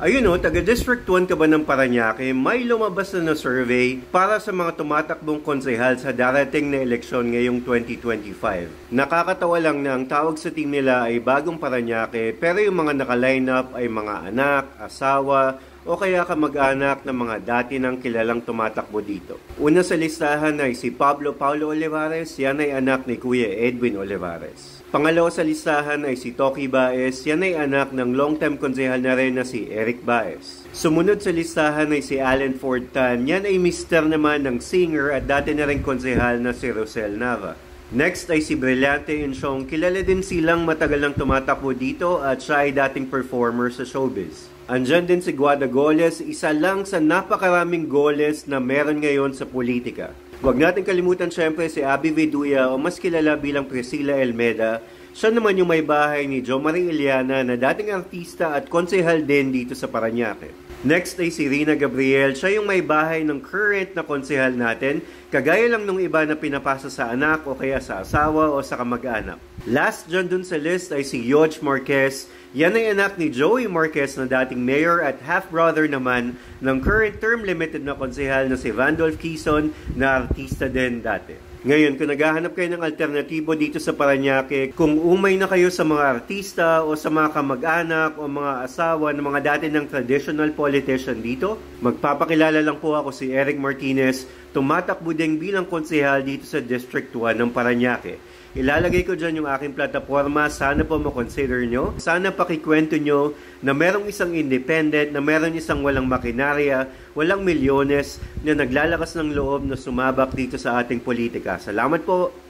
Ayun o, taga District 1 ka ba ng Parañaque, may lumabas na survey para sa mga tumatakbong konsehal sa darating na eleksyon ngayong 2025. Nakakatawa lang na ang tawag sa team nila ay Bagong Parañaque, pero yung mga naka-line up ay mga anak, asawa, o kaya kamag-anak ng mga dati ng kilalang tumatakbo dito. Una sa listahan ay si Paulo Olivares, yan ay anak ni Kuya Edwin Olivares. Pangalawa sa listahan ay si Toki Baez, yan ay anak ng long-time konsehal na rin na si Eric Baez. Sumunod sa listahan ay si Allen Ford Tan, yan ay mister naman ng singer at dati na rin konsehal na si Rosel Nava. Next ay si Brillante Insyong, kilala din silang matagal nang tumatakbo dito at siya ay dating performer sa showbiz. Andyan din si Guada Goles, isa lang sa napakaraming goles na meron ngayon sa politika. Huwag natin kalimutan syempre si Abby Viduya o mas kilala bilang Priscilla Elmeda. Siya naman yung may bahay ni Jo Marie Iliana na dating artista at konsehal din dito sa Parañaque. Next ay si Rina Gabriel, siya yung may bahay ng current na konsehal natin, kagaya lang nung iba na pinapasa sa anak o kaya sa asawa o sa kamag-anak. Last dyan dun sa list ay si George Marquez, yan ay anak ni Joey Marquez na dating mayor at half-brother naman ng current term limited na konsehal na si Vandolph Quezon na artista din dati. Ngayon, kung naghahanap kayo ng alternatibo dito sa Parañaque, kung umay na kayo sa mga artista o sa mga kamag-anak o mga asawa ng mga dati ng traditional politician dito, magpapakilala lang po ako si Eric Martinez, tumatakbo din bilang konsehal dito sa District 1 ng Parañaque. Ilalagay ko dyan yung aking plataforma, sana po makonsider nyo. Sana pakikwento nyo na merong isang independent, na merong isang walang makinarya, walang milyones, na naglalakas ng loob na sumabak dito sa ating politika. Salamat po!